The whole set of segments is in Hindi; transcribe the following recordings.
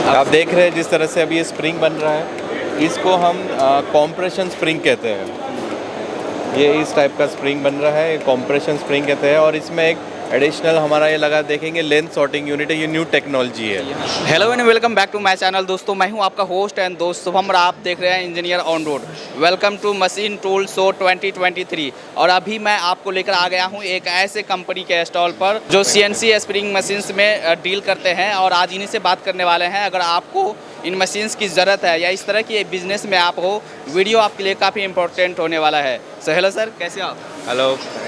आप देख रहे हैं जिस तरह से अभी ये स्प्रिंग बन रहा है, इसको हम कॉम्प्रेशन स्प्रिंग कहते हैं। ये इस टाइप का स्प्रिंग बन रहा है, कॉम्प्रेशन स्प्रिंग कहते हैं। और इसमें एक एडिशनल हमारा ये लगा देखेंगे लेंथ सॉर्टिंग यूनिट है, ये न्यू टेक्नोलॉजी है। Hello and welcome back to my channel. दोस्तों मैं हूं आपका होस्ट एंड दोस्त शुभम और आप देख रहे हैं engineer on road. Welcome to machine tool show 2023। और अभी मैं आपको लेकर आ गया हूं एक ऐसे कंपनी के स्टॉल पर जो CNC स्प्रिंग मशीन्स में डील करते हैं और आज इन्हीं से बात करने वाले हैं। अगर आपको इन मशीन्स की ज़रूरत है या इस तरह की बिजनेस में आप हो, वीडियो आपके लिए काफ़ी इंपॉर्टेंट होने वाला है। सो हेलो सर, कैसे आप? Hello,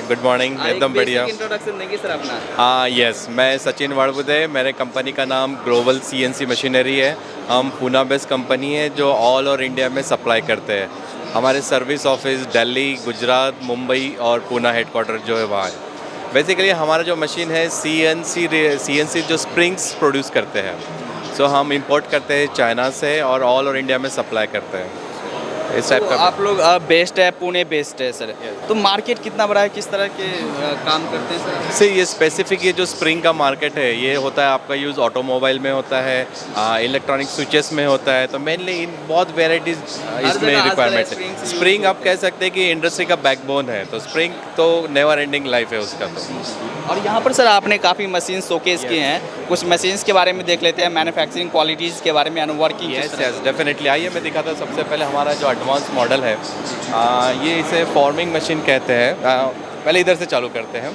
good morning. एकदम बढ़िया। इंट्रोडक्शन देंगे सर अपना। हाँ यस, मैं सचिन वाड़बुदे, मेरे कंपनी का नाम ग्लोबल CNC मशीनरी है। हम पूना बेस्ड कंपनी है जो ऑल ओवर इंडिया में सप्लाई करते हैं। हमारे सर्विस ऑफिस दिल्ली, गुजरात, मुंबई और पूना हेडक्वार्टर जो है वहाँ है। बेसिकली हमारा जो मशीन है CNC जो स्प्रिंग्स प्रोड्यूस करते हैं, सो हम इंपोर्ट करते हैं चाइना से और ऑल ओवर इंडिया में सप्लाई करते हैं इस टाइप का। आप लोग बेस्ड है, पुणे बेस्ड है सर। तो मार्केट कितना बड़ा है, किस तरह के काम करते हैं सर? से ये स्पेसिफिक ये जो स्प्रिंग का मार्केट है, ये होता है आपका यूज़ ऑटोमोबाइल में होता है, इलेक्ट्रॉनिक स्विचेस में होता है। तो मेनली इन बहुत वेराइटीज़ इसमें रिक्वायरमेंट है। स्प्रिंग आप कह सकते हैं कि इंडस्ट्री का बैकबोन है, तो स्प्रिंग तो नेवर एंडिंग लाइफ है उसका। तो और यहाँ पर सर आपने काफ़ी मशीन शोकेस किए हैं। कुछ मशीन्स के बारे में देख लेते हैं, मैन्युफैक्चरिंग क्वालिटीज़ के बारे में, वर्किंग। Yes definitely. आइए मैं दिखाता हूँ। सबसे पहले हमारा जो एडवांस मॉडल है, ये इसे फॉर्मिंग मशीन कहते हैं। पहले इधर से चालू करते हैं।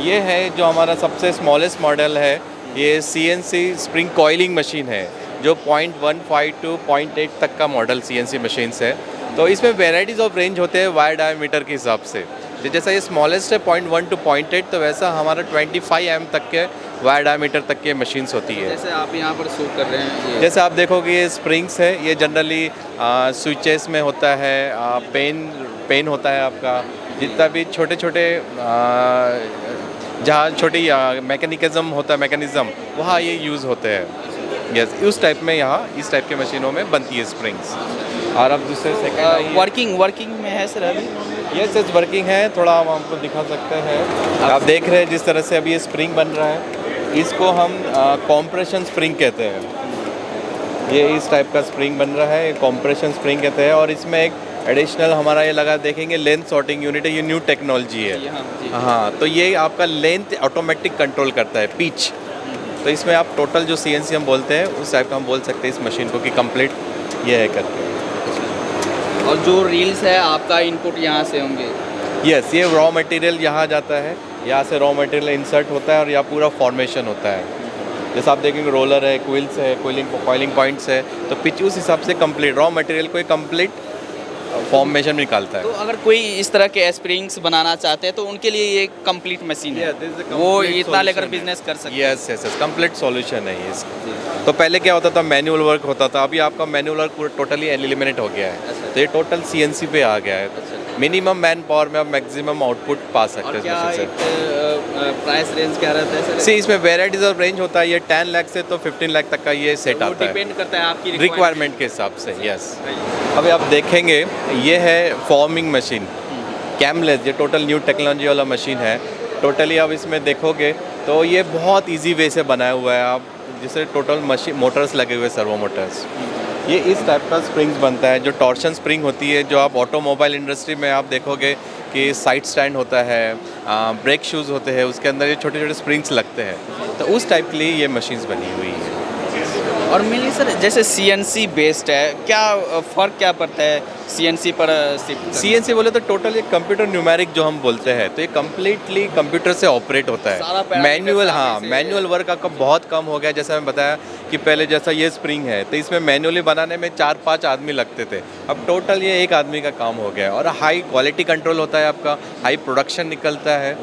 ये है जो हमारा सबसे स्मॉलेस्ट मॉडल है, ये CNC स्प्रिंग कॉइलिंग मशीन है जो 0.15 to 0.8 तक का मॉडल CNC मशीन्स है। तो इसमें वेराइटीज़ ऑफ रेंज होते हैं वायर डायमीटर के हिसाब से। जैसा ये स्मॉलेस्ट है 0.1 to 0.8, तो वैसा हमारा 25 mm तक के वायर डायमीटर तक के मशीन्स होती है। जैसे आप यहाँ पर शो कर रहे हैं, जैसे आप देखोगे ये स्प्रिंग्स है, ये जनरली स्विचेस में होता है, पेन होता है आपका। जितना भी छोटे छोटे जहाँ छोटी मैकेनिज्म होता है, मैकेनिज्म वहाँ ये यूज़ होते हैं। यस, उस टाइप में यहाँ इस टाइप के मशीनों में बनती है स्प्रिंग्स। और अब दूसरे सेकंड वर्किंग में है सर अभी? यस वर्किंग है। थोड़ा हम आपको दिखा सकते हैं। आप देख रहे हैं जिस तरह से अभी ये स्प्रिंग बन रहा है, इसको हम कॉम्प्रेशन स्प्रिंग कहते हैं। ये इस टाइप का स्प्रिंग बन रहा है, कॉम्प्रेशन स्प्रिंग कहते हैं। और इसमें एक एडिशनल हमारा ये लगा देखेंगे लेंथ सॉर्टिंग यूनिट है, ये न्यू टेक्नोलॉजी है। हाँ, तो ये आपका लेंथ ऑटोमेटिक कंट्रोल करता है, पिच। तो इसमें आप टोटल जो CNC हम बोलते हैं उस टाइप का हम बोल सकते हैं इस मशीन को कि कंप्लीट ये है करके। और जो रील्स है आपका इनपुट यहाँ से होंगे? यस, ये रॉ मटेरियल यहाँ जाता है, यहाँ से रॉ मटेरियल इंसर्ट होता है और यहाँ पूरा फॉर्मेशन होता है। जैसे आप देखेंगे रोलर है, क्विल्स है, कॉइलिंग पॉइंट्स है, तो पिच उस हिसाब से कंप्लीट रॉ मटेरियल को कंप्लीट फॉर्मेशन निकालता है। तो अगर कोई इस तरह के स्प्रिंग्स बनाना चाहते हैं तो उनके लिए ये कंप्लीट मशीन है, वो इतना लेकर बिजनेस कर सकते हैं। यस कंप्लीट सॉल्यूशन है ये। तो पहले क्या होता था, मैनुअल वर्क होता था, अभी आपका मैनुअल वर्क टोटली एलिमिनेट हो गया है। तो ये टोटल CNC पे आ गया है। मिनिमम मैन पावर में आप मैक्सिमम आउटपुट पा सकते हैं इस मशीन से। प्राइस रेंज क्या रहता है सर? सी इसमें वेराइटीज ऑफ रेंज होता है। ये 10 लाख से तो 15 लाख तक का ये सेट आता है, डिपेंड करता है आपकी रिक्वायरमेंट के हिसाब से। यस, अभी आप देखेंगे ये है फॉर्मिंग मशीन कैमलेस, ये टोटल न्यू टेक्नोलॉजी वाला मशीन है। टोटली आप इसमें देखोगे तो ये बहुत इजी वे से बनाया हुआ है। आप जिससे टोटल मशीन मोटर्स लगे हुए, सर्वो मोटर्स। ये इस टाइप का स्प्रिंग्स बनता है जो टॉर्शन स्प्रिंग होती है, जो आप ऑटोमोबाइल इंडस्ट्री में आप देखोगे कि साइड स्टैंड होता है, ब्रेक शूज़ होते हैं, उसके अंदर ये छोटे छोटे स्प्रिंग्स लगते हैं। तो उस टाइप के लिए ये मशीन्स बनी हुई है। और मेनली सर जैसे CNC बेस्ड है, क्या फ़र्क क्या पड़ता है CNC पर CNC बोले तो टोटल ये कंप्यूटर न्यूमेरिक जो हम बोलते हैं, तो ये कम्प्लीटली कंप्यूटर से ऑपरेट होता है। मैनुअल, हाँ मैनुअल वर्क आपका बहुत कम हो गया। जैसा मैं बताया कि पहले जैसा ये स्प्रिंग है तो इसमें मैनुअली बनाने में 4-5 आदमी लगते थे, अब टोटल ये एक आदमी का काम हो गया है। और हाई क्वालिटी कंट्रोल होता है आपका, हाई प्रोडक्शन निकलता है।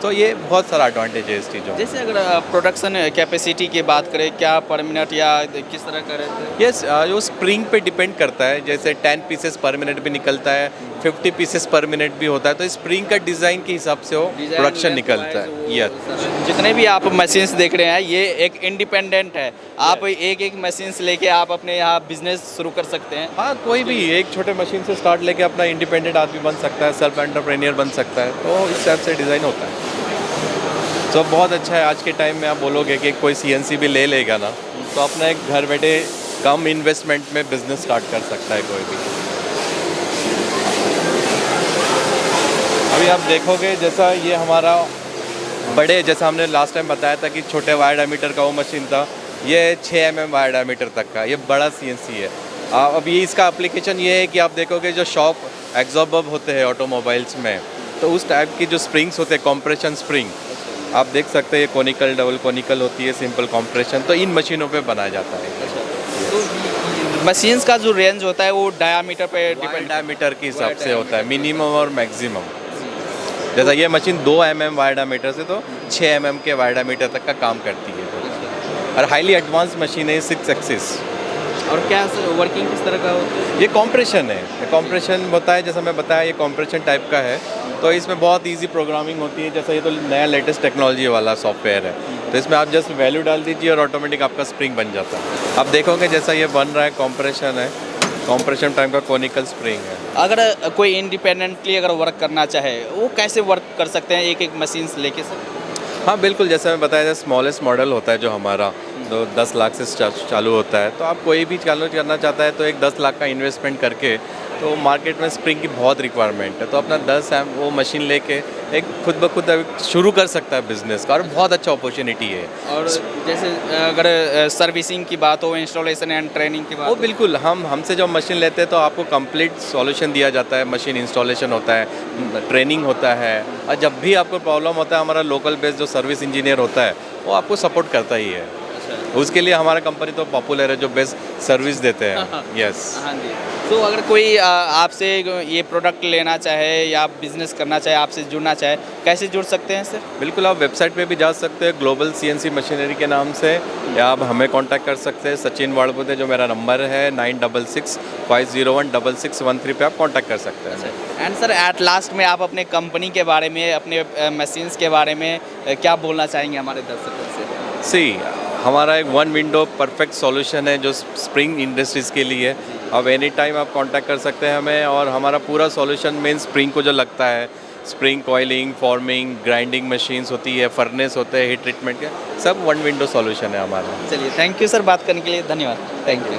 तो ये बहुत सारा एडवांटेज है इस चीज़ों। जैसे अगर प्रोडक्शन कैपेसिटी की बात करें, क्या पर मिनट या किस तरह का रहता है? यस, जो स्प्रिंग पे डिपेंड करता है। जैसे 10 पीसेस पर मिनट भी निकलता है, 50 पीसेस पर मिनट भी होता है। तो स्प्रिंग का डिज़ाइन के हिसाब से वो प्रोडक्शन निकलता है। यस, जितने भी आप मशीन्स देख रहे हैं ये एक इंडिपेंडेंट है। आप एक मशीन्स लेके आप अपने यहाँ बिजनेस शुरू कर सकते हैं। हाँ, कोई भी एक छोटे मशीन से स्टार्ट लेके अपना इंडिपेंडेंट आदमी बन सकता है, सेल्फ एंटरप्रेन्योर बन सकता है। तो इस टाइप से डिज़ाइन होता है। तो बहुत अच्छा है। आज के टाइम में आप बोलोगे कि कोई CNC भी ले लेगा ना, तो अपना एक घर बैठे कम इन्वेस्टमेंट में बिजनेस स्टार्ट कर सकता है कोई भी। अभी आप देखोगे जैसा ये हमारा बड़े, जैसा हमने लास्ट टाइम बताया था कि छोटे वायर डायमीटर का वो मशीन था, ये 6 mm वायर डायमीटर तक का, ये बड़ा CNC है। अब ये इसका एप्लीकेशन ये है कि आप देखोगे जो शॉक एग्जॉर्बर होते हैं ऑटोमोबाइल्स में, तो उस टाइप की जो स्प्रिंग्स होते हैं, कॉम्प्रेशन स्प्रिंग, आप देख सकते हैं ये कोनिकल, डबल कोनिकल होती है, सिंपल कॉम्प्रेशन, तो इन मशीनों पे बनाया जाता है। तो मशीन्स का जो रेंज होता है वो डायामीटर पे डिपेंड, डायमीटर के हिसाब से होता है, मिनिमम और मैक्सिमम। जैसा ये मशीन 2 mm वायर डायमीटर से तो 6 mm के वायर डायमीटर तक का काम करती है, और हाईली एडवांस मशीन है, 6 एक्सिस। और क्या वर्किंग किस तरह का होता है? ये कॉम्प्रेशन है, ये कॉम्प्रेशन होता है, जैसा मैं बताया ये कॉम्प्रेशन टाइप का है, तो इसमें बहुत इजी प्रोग्रामिंग होती है। जैसा ये तो नया लेटेस्ट टेक्नोलॉजी वाला सॉफ्टवेयर है, तो इसमें आप जस्ट वैल्यू डाल दीजिए और ऑटोमेटिक आपका स्प्रिंग बन जाता है। आप देखोगे जैसा ये बन रहा है, कॉम्प्रेशन है, कॉम्प्रेशन टाइप का कोनिकल स्प्रिंग है। अगर कोई इंडिपेंडेंटली अगर वर्क करना चाहे वो कैसे वर्क कर सकते हैं एक एक मशीन से लेके सर? हाँ बिल्कुल, जैसे मैं बताया था, स्मॉलेस्ट मॉडल होता है जो हमारा, तो 10 लाख से चालू होता है। तो आप कोई भी चालू करना चाहता है तो एक 10 लाख का इन्वेस्टमेंट करके, तो मार्केट में स्प्रिंग की बहुत रिक्वायरमेंट है, तो अपना 10 वो मशीन लेके एक खुद ब खुद शुरू कर सकता है बिजनेस का, और बहुत अच्छा अपॉर्चुनिटी है। और जैसे अगर सर्विसिंग की बात हो, इंस्टॉलेशन एंड ट्रेनिंग की बात वो हो, बिल्कुल, हमसे जब मशीन लेते हैं तो आपको कंप्लीट सॉल्यूशन दिया जाता है, मशीन इंस्टॉलेशन होता है, ट्रेनिंग होता है, और जब भी आपको प्रॉब्लम होता है हमारा लोकल बेस्ड जो सर्विस इंजीनियर होता है वो आपको सपोर्ट करता ही है। उसके लिए हमारा कंपनी तो पॉपुलर है, जो बेस्ट सर्विस देते हैं। यस। हाँ जी। तो अगर कोई आपसे ये प्रोडक्ट लेना चाहे या बिजनेस करना चाहे, आपसे जुड़ना चाहे, कैसे जुड़ सकते हैं सर? बिल्कुल, आप वेबसाइट पे भी जा सकते हैं, ग्लोबल CNC मशीनरी के नाम से, या आप हमें कांटेक्ट कर सकते हैं। सचिन वाड़बुदे जो मेरा नंबर है, 9665016613 पे आप कांटेक्ट कर सकते हैं। एंड सर एट लास्ट में आप अपने कंपनी के बारे में, अपने मशीन्स के बारे में क्या बोलना चाहेंगे हमारे दर्शकों से? सी, हमारा एक 1 विंडो परफेक्ट सॉल्यूशन है जो स्प्रिंग इंडस्ट्रीज़ के लिए। अब एनी टाइम आप कांटेक्ट कर सकते हैं हमें, और हमारा पूरा सॉल्यूशन मेन स्प्रिंग को जो लगता है, spring coiling, forming, grinding machines होती है, फर्नेस होते हैं, हीट ट्रीटमेंट के, सब 1 विंडो सॉल्यूशन है हमारा। चलिए, थैंक यू सर, बात करने के लिए धन्यवाद। Thank you.